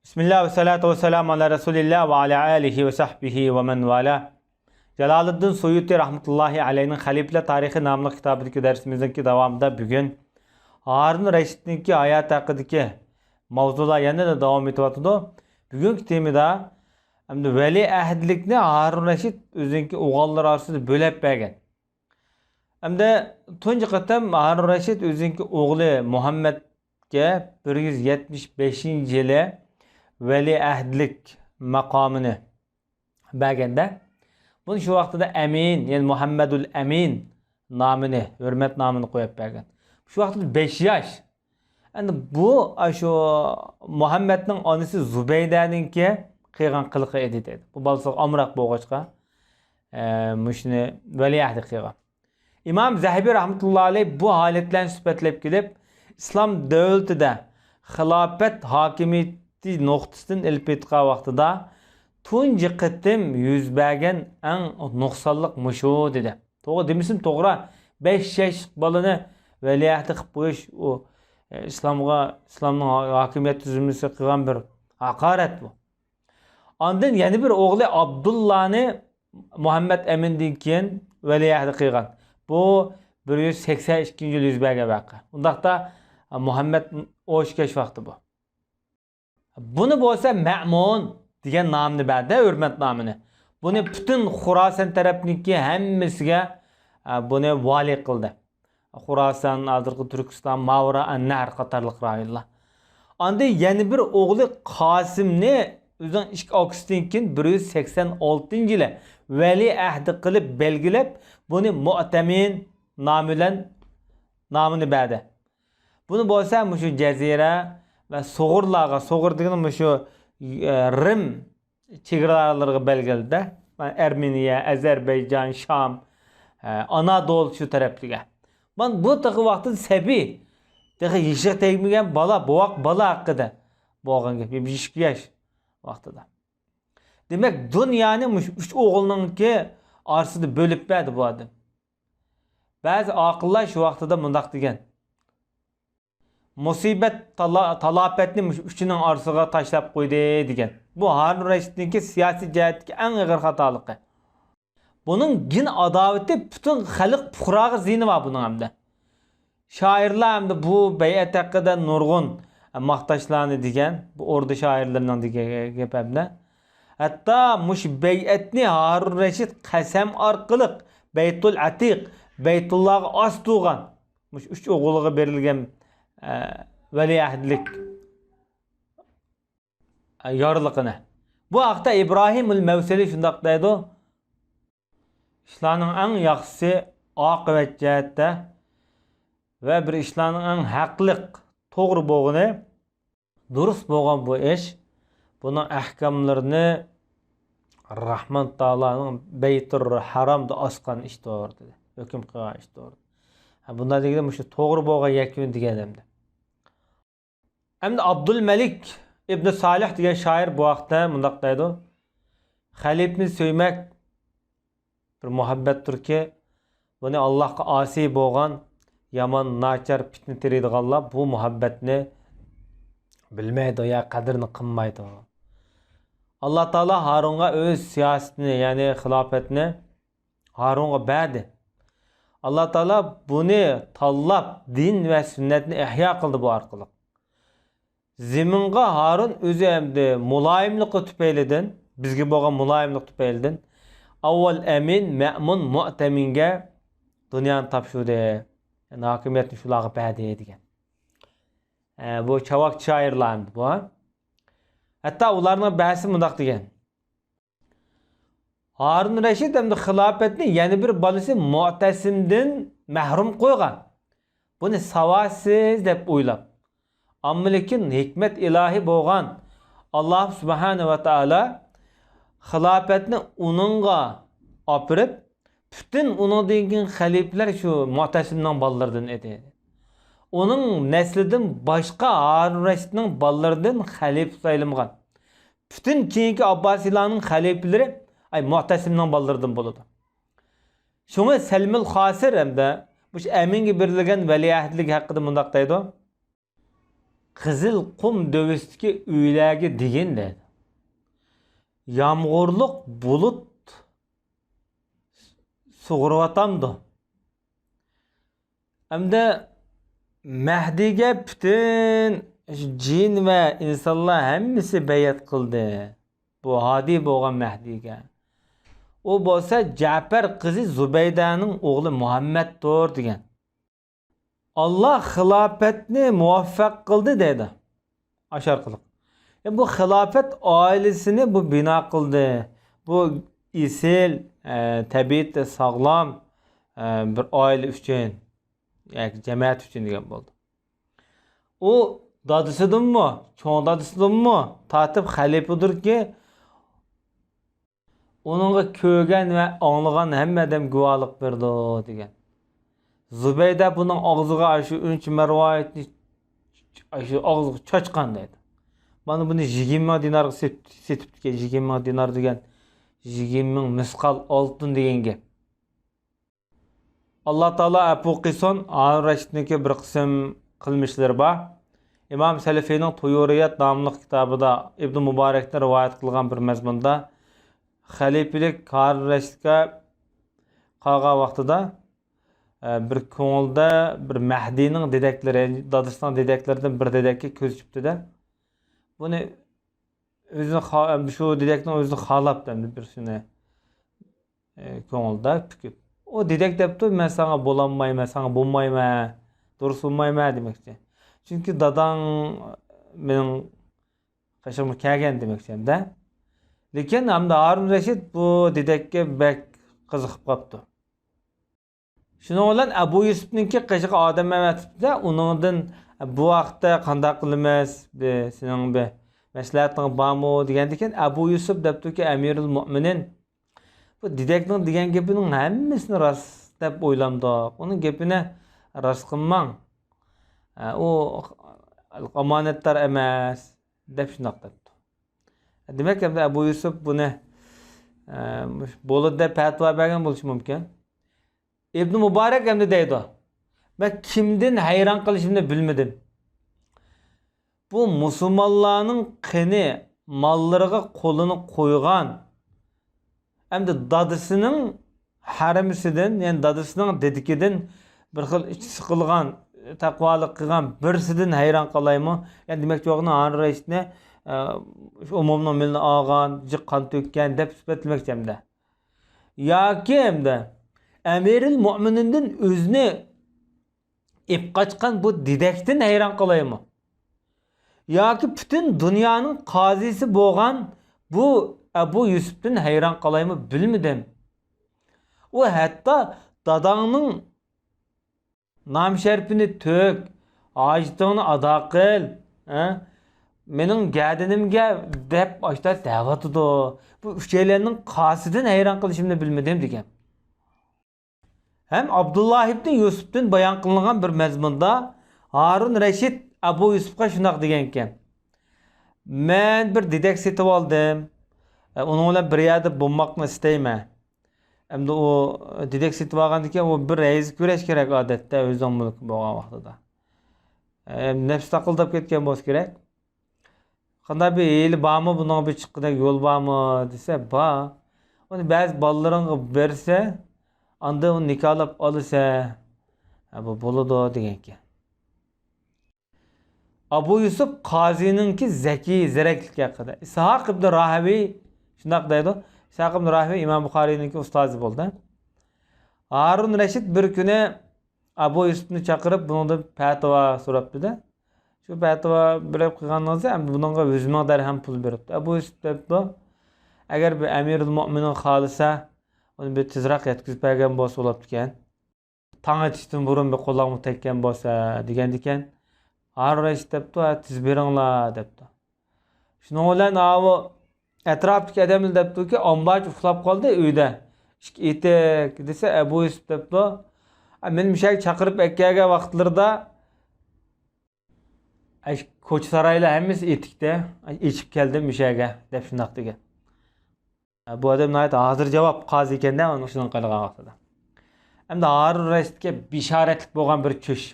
Bismillah ve salatu ve selamu ala Resulillah ve ala alihi ve sahbihi ve men vala. Jalaluddin Suyuti rahmetullahi aleyhinin Halifeler Tarihi namlı kitabındaki dersimizdeki devamında bugün Harun Reşit'ninki hayat hakkındaki mavzular yana da devam ediyordu. Bugünkü temada hem veli ahdilikni Harun Reşit özünki oğullar arasında bölüp bergen. Hem de tunji qatam Harun Reşit özünki oğlu Muhammed'ge 175 yılı veli ahdilik makamını bergende. Bunu şu vaqtida Emin, yani Muhammedul Emin namını, hürmet namını koyup bergen. Şu vaqtida 5 yaş. Yani bu şu Muhammed'nin anısı Zübeyde'ninki qilgan qiliqi edi dedi. Bu balsa amraq bo'lg'achqa mushuni veli ahdi qilgan. İmam Zahabi rahmetullahi aleyh bu holatlarni sifatlab kelib, islom davlatida xilofat hokimiyati nuqtasidan ilib etgan vaqtida tunji qitim yuz bergan eng nuqsonliq mushu dedi. To'g'ri demisin, to'g'ri 5 yosh bolani veliahd qilib qo'yish u islomning hokimiyat tuzilmasi qilgan bir haqorat bu. Ondan yana bir o'g'li Abdullahni Muhammed Emin'dan keyin veliahd qilgan. Bu 182 yil yuz bergan voqea. Undaqda Muhammed o'shkash vaqti bu. Buni bo'lsa Ma'mun degan nomni berdi, hurmat nomini. Buni butun Xuroson tarafniki hammasiga buni vali qildi. Xuroson, hozirgi Turkiston, Mavra, An-Nahr qatorliq rayonlar. Onda yana bir o'g'li Qosimni o'zining ish oqisidan keyin 186-yili vali ahdi qilib belgilab, buni Mu'tamin nomi bilan nomini berdi. Buni bo'lsa shu jazira va So'g'irlarga, So'g'ir degani shu Rim chegaralariga belgiladi. Armeniya, Ozarbayjon, Sham, Anadolu shu taraflarga. Man bu taqi vaqtda sabiy, taqi yeshiq tegmagan boq bola haqida bo'lgan gap, 22 yosh vaqtida. Demak, dunyoni uch o'g'ilninki orasida bo'lib berdi bu odam. Ba'zi oqillar shu vaqtida mundaq degan. Musibat talafetni uchining orasiga tashlab qo'ydi degan. Bu Harun Reşit'ninki siyosiy jihatdagi eng og'ir xatoligi. Bunun gin adavati butun xalq puqroga ziyni var bunun hamda. Shoirlar hamda bu bay'at haqida nurg'un maqtashlarni degan, bu o'rda shoirlarning degan gap hamda. Hatta mush bay'atni Harun Reşit qasam orqali Baytul Atiq, Baytullahga os tuğan. Mush uch o'g'liga berilgan veliahdlik yorliqini. Bu haqda İbrahimul Mevsili shundoq deydi. İşlarning eng yaxshisi oqibat jihatda va bir ishlarning eng haqliq, to'g'ri bo'lgani, durust bo'lgan bu ish, buning ahkamlarini Rahman Taoloning Baytur Haromda osgan ish to'g'ri dedi. Hukm qilgan ish to'g'ri. Bundan deganda shu to'g'ri bo'lgan yakun degan hamda. Hamda Abdulmalik ibn Salih degan shoir bu vaqtda mundaq deydi. Xalifni so'ymak bir muhabbatdirki, buni Allohga osiy bo'lgan, yomon, nachar, fitna teradiganlar bu muhabbatni bilmaydi ya qadrini qilmaydi. Alloh taolo Harunga o'z siyosatini, ya'ni xilofatni Harunga berdi. Allah Teala bunu tanlab din ve sünnetini ihya kıldı bu arqılı. Zeminga Harun özü emdi mulayimliqi tüpeylidin, bizge boğan mulayimliq tüpeylidin. Avval Emin, Ma'mun, Mu'taminga dünyanı tapşurdu. Yani hakimiyetini şulağı bədi edigen. Bu çavak şairlardı bu. Hatta onların bəhsi mundaq degen. Harun Reşit hem de xilafetni yeni bir balisi Mu'tasim'den mahrum koygan. Bunu savasiz deb o'ylab. Amma lekin hikmet ilahi bo'lgan Allah subhanahu wa ta'ala xilafetni uningga opirib, bütün uningdan keyin xaliflar shu Mu'tasimning bolalaridan edi. Onun neslidan boshqa Harun Reşitning bolalaridan xalif sayılmagan. Bütün keyingi Abbasiylarning xalifalari Mu'tasimning bolalaridan bo'ladi. Şuna Selmil Xasir hamda bu Eminga berilgan veliahdlik haqida mundaq deydi. Qizil qum dövüstiki uylarga degin dedi. Yağmurluq bulut sug'urvatamdi. Hamda Mahdiga bütün cin ve insanlar hemmisi bayat qildi. Bu hadi bo'lgan Mahdiga. O bo'lsa Ja'far qizi Zubaydaning o'g'li Muhammaddir degan. Allah xilafetni muvaffaq qildi dedi. Aşar qilib. Bu xilafet ailesini bu bina qildi. Bu isil, tabiatda sağlam bir aile üçün, yani cemaat üçün degan bo'ldi. O dadısıdınmı, çoğun dadısıdınmı tatip xalifadır ki onunla kögen ve anlayan hemmeden guvalık verdi degan. Zubayda bunun ağzıga aşı ünç mervayetini aşı ağzıga çaçkan dedi. Bana bunu 20 dinar setip diken 20 dinar degan 20 miskal altın degan gap. Allah Taala Abu Qison Harun Raşid'ninki bir kısım qilmishlar bor. İmam Selefiyning Tuyuriyat nomli kitobida Ibn Mubarakdan rivoyat qilgan bir mazmunda xalifelik Harun Raşidga qolgan vaqtida bir ko'ngilda bir Mahdining dedeklari, Dadiston dedeklaridan bir dedekka ko'z tushibdi-da. Buni o'zini shu dedekning o'zini xolabdi bir shuni ko'ngilda fikr. O dedek depti, men sana bolanmayman, sana bulmayman, dursunmayman demekçi. Çünkü dadan benim kaşımı kelgen demekçi de. Lekin hamda Harun Reşit bu dedekke bek kızıqıp qaptı. Şunu olan Abu Yusuf'ninki qışık adam emetipdi, onundan bu vaqtda qanday qilamiz, sening bir maslahating bormi degandikan Abu Yusuf depti ki Emirul Mu'minin bu dedekning degan gapining hammasini rost deb o'ylamdik. Uning gapini rost qilmang. O omonatlar emas deb shundoq debdi. Demak, hamda Abu Yusuf buni bo'ldi deb fatvo bergan bo'lishi mumkin. Ibn Mubarak hamda deydi. Ben kimden hayran qilishimni bilmedim. Bu musulmonlarning qini mallariga qo'lini qo'ygan hem de dadısının haramisidan, yani dadısının dedikidan bir xil iç sıkılgan, takvalık qilgan birsidan hayran qalaymi? Yani demek ki oğluna Harun Reşidni umumning milini olgan, jiqqan tökkan deb sifatlamoqchi hamda. Yoki hamda Emiril Mu'minindan o'zini ip qaçqan bu dedekdan hayran qalaymi? Yoki bütün dünyanın qazisi bo'lgan bu Abu Yusuf'tan hayran qalaymi bilmedim. O hatta dadağının nam şerpini tök, acitini ada qil, mening gadinimga deb açta da'vatıdı. Bu üçeylerinin qasidan hayran qilishimni bilmedim degan. Hem Abdullah ibn Yusuf'tan bayan qilingan bir mazmunda Harun Reşid Abu Yusuf'a shunaq degan ekan. Men bir dedek setib oldim. Onunla bir yerde bulmakla isteyme. Hem de o dedek setib olgandan keyin o bir reis kurash kerak odatda o'zining mulki bo'lgan vaqtida. Nefs taqildab ketgan bo'lsa kerak. Qanday bir eli bormi, buning bir chiqqidek yo'l bormi desa, bor. Uni ba'zi bolalaringga bersa, anda uni nikohlab olsa, bu bo'ladi degan ekan. Abu Yusuf qozininki zaki, ziraklik haqida. Ishaq ibn Rahaviy shundoq deydi. Ishaq ibn Rahaviy Imom Buxoriyninki ustozi bo'ldi. Harun Reşid bir kuni Abu Yusufni chaqirib, bundan fatvo so'rabdi-da. Shu fatvo berib qo'ygandan so'ng bunga 100 ming dirham pul beribdi. Abu Yusuf debdi, agar bir Amirul Mu'minin xolisa, uni bir tezroq yetkazib bergan bo'lsa bo'ladi ekan. Tong etishdan burun bir qo'lingni tekkan bo'lsa degan ekan. Harun Reşid debdi, tiz beringlar debdi. Shuning bilan avu atrofdagi odamlar debdiki, ombach uxlab qoldi uyda. Etik desa Abu Yusuf debdi, men mishak chaqirib akkaga vaqtlarda ko'cha saroylar hammasi etikda, echib keldim mishaga deb shundoq degan. Bu odam hozir javob qozi ekanda, uni shunday qilgan vaqtida. Hamda Harun Reşidga bishoratlik bo'lgan bir tush.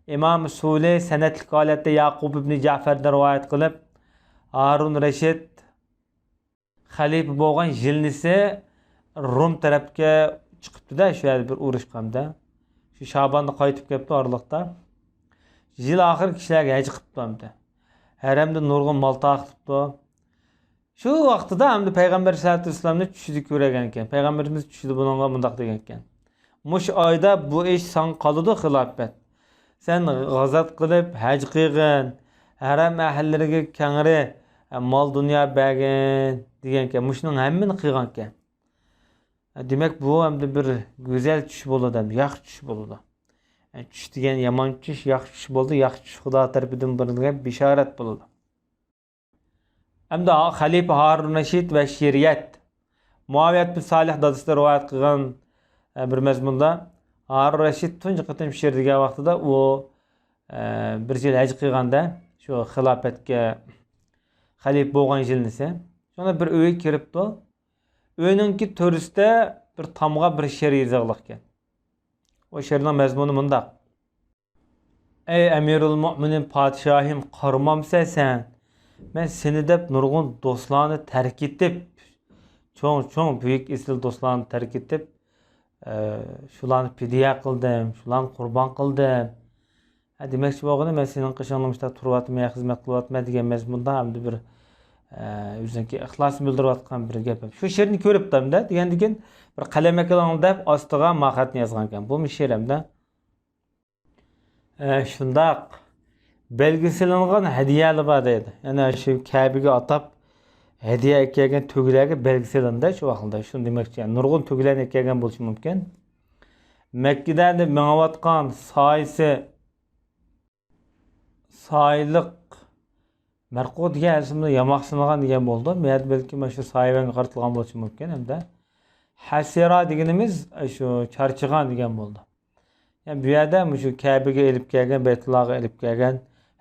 İmam Suli senetlik holatda Yaqub ibn Ja'fardan rivoyat qilib, Harun Rashid xalifa bo'lgan yilnisi Rum tarafga chiqibdi-da, shu yerda bir urush qildi. Shu Sha'bonda qaytib kelibdi oraliqda. Yil oxir kishilarga haj qilibdi. Haramda nurg'un mol taqibdi. Shu vaqtida hamda payg'ambar sollallohu alayhi vasallamni tushida ko'rgan ekan. Payg'ambarimiz tushida bunga bundoq degan ekan. Mush oyda bu ish san qoladi xilofat. Sen g'azat qilib haj qilgin, haram ahllariga kengri mol dunyo bergin degan ekan. Mushning hammani qilgan ekan. Demak bu hamda bir go'zal tush bo'ladi, yaxshi tush bo'ladi. Tush degan yomon tush, yaxshi tush bo'ldi, yaxshi tush Xudo tarafidan berilgan bishorat bo'ladi. Hamda xalifa Harun Rashid va shariat Muaviyat bin Salih dadasida rivoyat qilgan bir mazmunda Harun Rashid tunji qatim she'r degan vaqtida u bir yil haj qilganda shu xilofatga xalifa bo'lgan yilnisi. Sonra bir uyga kiribdi. Uyninki to'risida bir tomga bir she'r yozilgan ekan. O she'rning mazmuni mundaq: Ey Amirul Mu'minin podshohim, qarmamsan sen. Men seni deb nurg'un do'stlarni tark etib, cho'ng buyuk esil do'stlarni tark etib, shularni fidiya qildim, shularni qurbon qildim. Demakchi bo'lganda men sening qishingimda turyapman, xizmat qilyapman degan mazmunda hamda bir o'ziniki ixlos bildirayotgan bir gap. Shu she'rni ko'ribdim-da, degandan bir qalama qiling deb ostiga maqatni yozgan ekan. Bu she'rimda shundaq belgilangan hadiyalar bor deydi. Yana shu Kabe'ga atab hadiya kelgan tuglarga belgilanadi shu vaqtda. Shuni demakchi, yani nurg'un tuglarni kelgan bo'lishi mumkin. Makkadan mengayotgan soyliq Marqo degan ismda yamoqsinagan degan bo'ldi. Men balki mana shu soyvanga qaratilgan bo'lishi mumkin hamda. Hasira deganimiz shu charchigan degan bo'ldi. Yani bu yerda shu Kabe'ga elib kelgan, Baytullohga elib kelgan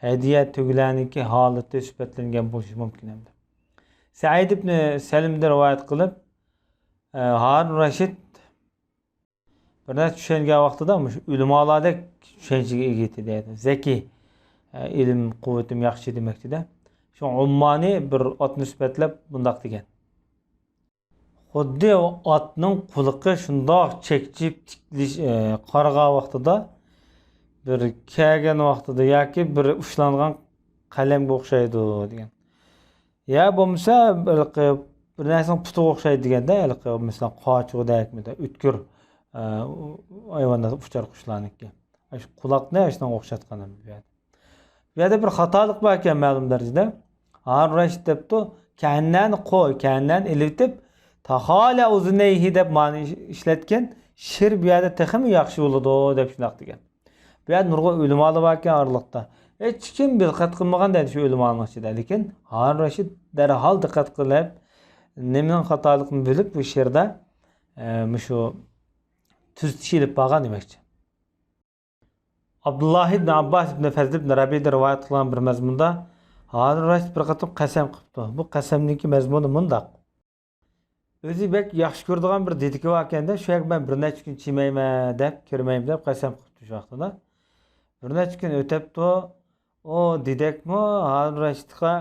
hadiya tuglarniki holati sifatlangan bo'lishi mumkin hamda. Said ibn Salimda rivoyat qilib, Harun Rashid bir narsa tushungan vaqtida ulamolarda tushunchaga ega edi deydi. Zaki, ilm quvvatim yaxshi demakchi-da. Shu ummoniy bir otni sifatlab bundoq degan. Xuddi otning quliqi shundoq chekchib tiklish qarg'a vaqtida bir kelgan vaqtida yoki bir ushlangan qalamga o'xshaydi degan. Ya bo'lmasa bir narsaning puti o'xshaydi deganda, masalan qochig'idagida o'tkir hayvonlar uchar qushlarniki. Shu quloqni shunga o'xshatgan bu yerda. Bu yerda bir xatolik bor ekan ma'lum darajada. Harun Rashid debdi, kannan qo'y, kannan ilitib, tahala uzunayhi deb ma'ni ishlatgan. She'r bu yerda texmi yaxshi bo'ladi deb shunaq degan. Bu yerda nurg'un ulamolar bor ekan oraliqda. Hech kim diqqat qilmagan deydi shu ulamoning ichida, lekin Harun Rashid darhol diqqat qilib, nimaning xatoligini bilib bu she'rda shu tuzitish ilib bo'lgan demakchi. Abdullah ibn Abbas ibn Fazl ibn Rabi'da rivoyat qilgan bir mazmunda Harun Rashid bir qatim qasam qilibdi. Bu qasamniki mazmuni mundaq: o'zi bek yaxshi ko'radigan bir dediki bor ekanda, shu yerga men bir necha kun chimayman deb, kirmayman deb qasam qilibdi shu vaqtida. Bir necha kun o'tibdi, o dedekmi Harun Rashidga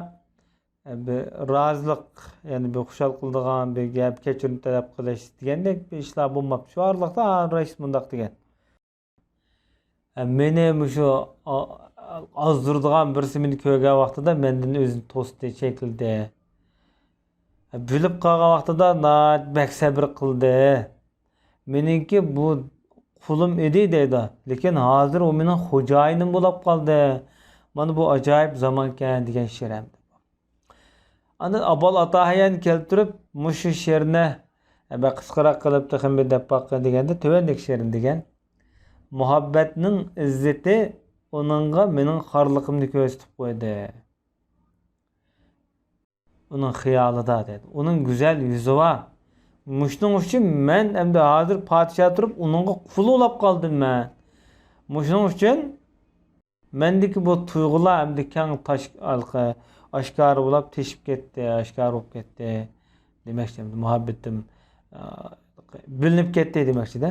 bir rozilik, ya'ni bir xushal qiladigan bir gap, kechirim talab qilish degandek bir ishlar bo'lmabdi. Shu oraliqda Harun Rashid bundoq degan: meni shu ozdirdigan birisi meni ko'rgan vaqtida mendan o'zini to'sdi, chekildi. Bilib qolgan vaqtida bak sabr qildi. Meningki bu qulim edi deydi, lekin hozir u mening xo'jayinim bo'lib qoldi. Mana bu ajoyib zaman ekan degan she'rim. Ana Abul Atahiyan keltirib mushu she'rni qisqaroq qilib taxmin deb boqqan deganda tövendek she'rim degan. Muhabbatning izzati onunga mening xorliqimni ko'rsatib qo'ydi. Uning xiyolida dedi. Uning go'zal yuzi va mushning uchun men endi hozir podshoh turib uningga qul bo'lib qoldim men. Mushning uchun mendiki bu tuyg'ular endi keng oshkor bo'lib teshib ketdi, oshkor bo'lib ketdi. Demakchi, muhabbatim bilinib ketdi demakchi-da.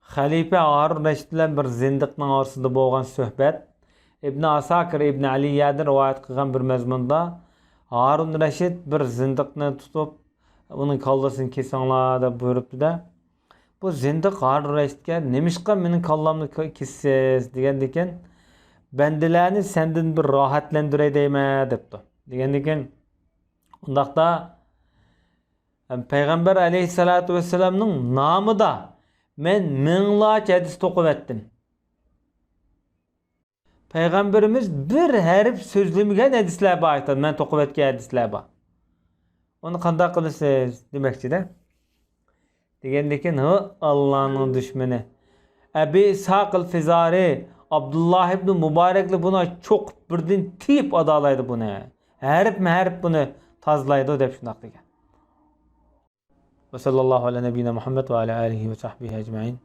Halife Harun Reşit bilen bir zindiqning orasida bo'lgan suhbat İbn Asakir İbn Aliyya'dan rivayet qilgan bir mazmunda Harun Reşit bir zindiqni tutib uning kallasını kesinglar deb buyuribdi-da. Bu zindiq Harun Reşitga "Nemishqa mening kallamni kessiz?" degandan keyin "Bendilarni sendan bir rohatlantiray deyman" debdi. Degandan keyin undaqda Peygamber aleyhissalatu vesselam'ның namida men minglarcha hadis to'qib etdim. Peygamberimiz bir harf so'zlamagan hadislar bor aytadi. Men to'qib etgan hadislar bor. Onu qanday qilasiz demoqchi-da. Degandan keyin Allohning dushmani Abi İshaq al-Fizari Abdullah ibn Mubarakli buna çok birden tip adalaydı buni. Harf buni tozlaydi deb shunaq degan. Ve sallallahu ala nebiyina Muhammed ve ala alihi ve sahbihi ecmaîn.